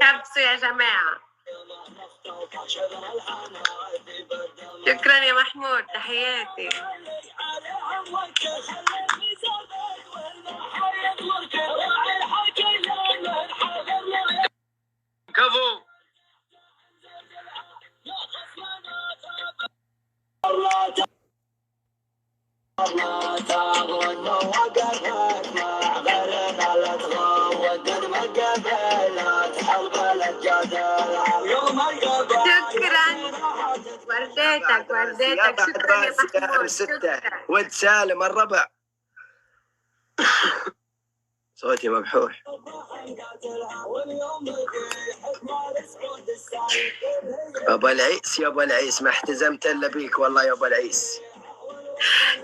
كبسوا يا جماعة. شكرا يا محمود، تحياتي. كفو. ورديتك ورديتك. شكرا يا محمود. ستة ود سالم الربع. صوتي مبحوح. ابو العيس يا ابو العيس، ما احتزمت الا بيك والله يا ابو العيس.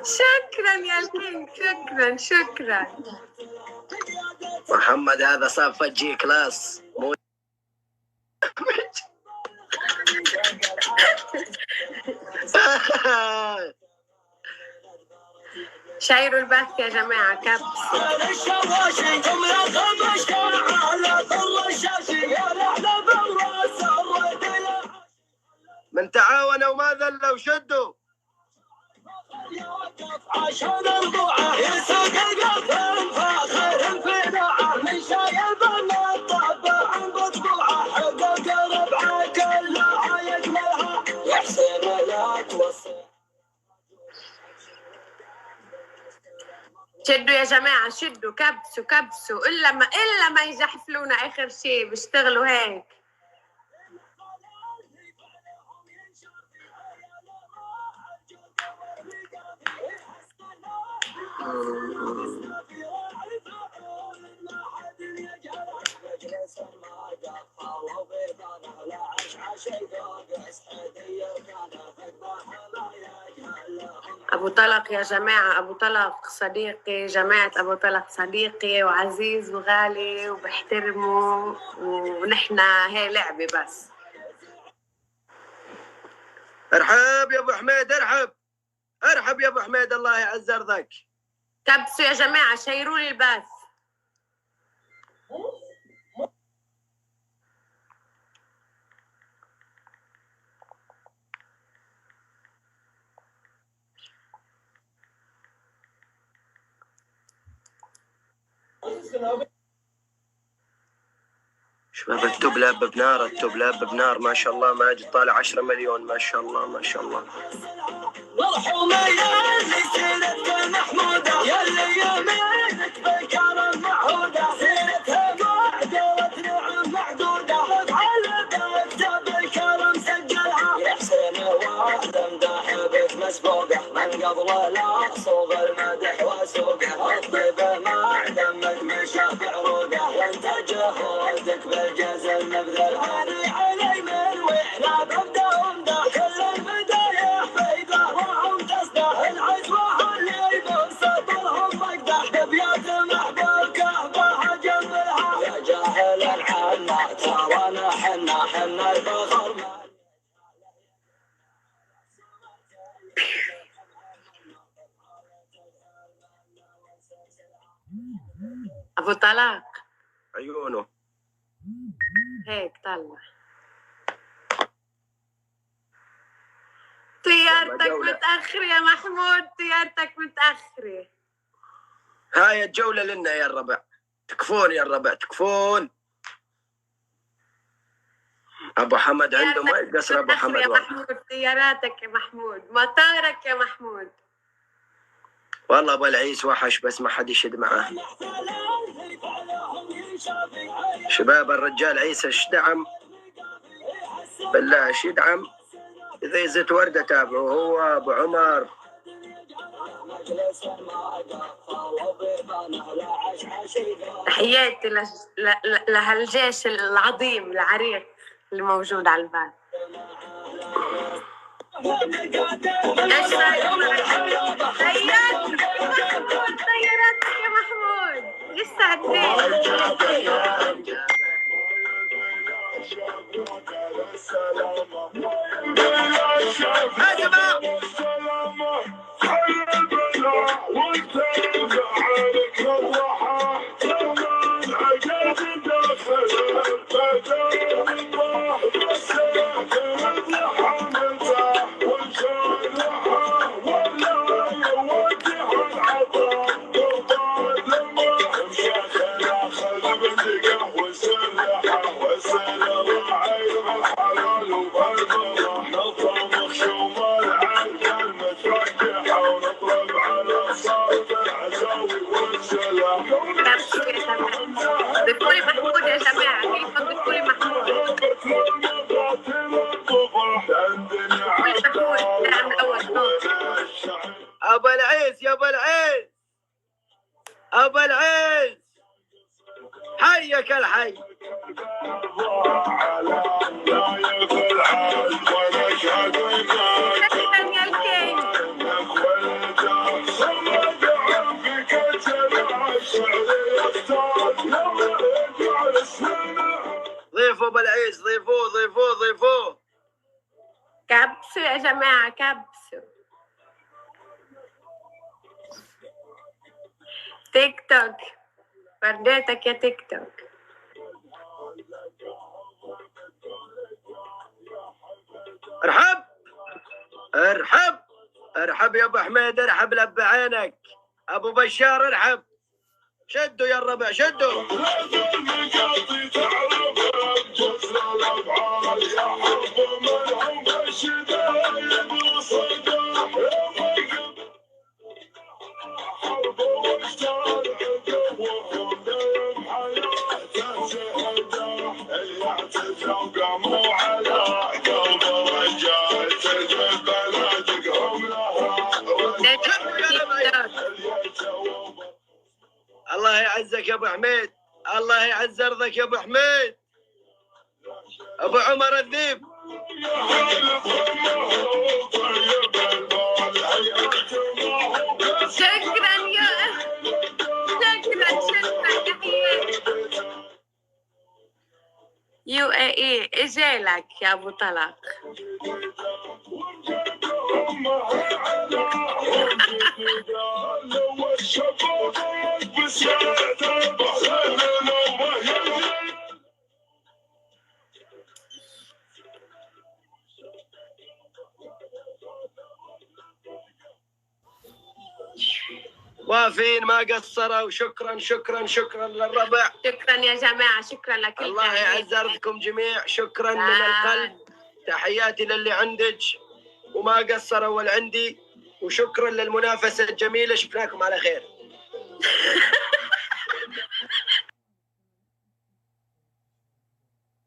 شكرا يا الكينج، شكرا شكرا. محمد هذا صار جي كلاس. شايروا البث يا جماعة. كبس من تعاون وما ذل وشدوا. عشان الضوعة يسوق القفل فاخر في نوعه من شايل بنا الطبع عن بطبوعه حقوق ربعه كلها يكملها يحسن لا توصل. شدوا يا جماعة، شدوا كبسوا كبسوا. إلا ما يجحفلونا آخر شيء بيشتغلوا هيك. أبو طلق يا جماعة، أبو طلق صديقي، جماعة أبو طلق صديقي وعزيز وغالي وبحترمه، ونحن هي لعبة بس. ارحب يا أبو حميد، ارحب ارحب يا أبو حميد، الله يعز أرضك. كبسوا يا جماعة، شيروا لي البث. شباب التوبلاب بنار، التوبلاب بنار ما شاء الله. ماجد طالع 10 مليون ما شاء الله ما شاء الله. مرحومة يا اللي سيرتك محمودة، يا اللي يمينك بالكرم معهودة، سيرتها معدة وتنعم معدودة، على بكتب الكرم سجلها يحسن واحدة مداحبك مسبوقة، من قبل لا صوغ المدح وسوقه، الطيبة مع دمك مشى بعروقه، وانت جهودك بالجزل مبذل، هذه علي من وإحنا ببدأ ومدح كل البداية فيدا وهم تصدح العزوة اللي بسطرهم مقدح ببيات محبوب كهبها جنبها يا جاهل الحنا ترانا حنا الفخر. أبو طلاق عيونه هيك طلع. طيارتك متأخرة يا محمود، طيارتك متأخرة. هاي الجولة لنا يا الربع، تكفون يا الربع تكفون. أبو حمد عنده ما يقصر. أبو حمد يا محمود، طياراتك يا محمود، مطارك يا محمود. والله أبو العيس وحش بس ما حد يشد معاه. شباب الرجال عيسى اشدعم بالله، اشدعم. إذا يزت وردة تابعه هو أبو عمر. تحياتي لهالجيش العظيم العريق اللي موجود على البال. ايش رايك؟ طياراتك يا محمود لسه عدين. كبسوا يا جماعة، ضيفوا لي محمود يا جماعة، كيف ضيفوا لي محمود؟ محمود نعمل أول صوت. أبا العز يا أبا العز، أبا العز حيك الحي. شكرا يا الكينج. ضيفوا أبا العز، ضيفوه ضيفوه ضيفوه. كبسوا يا جماعة كبسوا. تيك توك فرديتك يا تيك توك. ارحب ارحب ارحب يا ابو حميد، ارحب لب عينك. ابو بشار ارحب. شدوا يا الربع شدوا. الله يعزك يا ابو حميد، الله يعز ارضك يا ابو حميد. ابو عمر الذيب. شكرا يا شكرا تحياتي. UAE اجالك يا ابو طلق. وافين ما قصروا. شكرا شكرا شكرا للربع. شكرا يا جماعة، شكرا لكل الله يعز ارضكم جميع. شكرا من القلب. تحياتي للي عندك وما قصروا واللي عندي، وشكرا للمنافسة الجميلة. شفناكم على خير.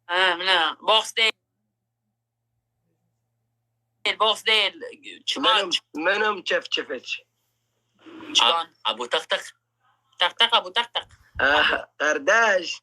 لا بوكسديل بوكسديل منهم شفتك. شلون ابو تختخ تختخ ابو تختخ قرداش.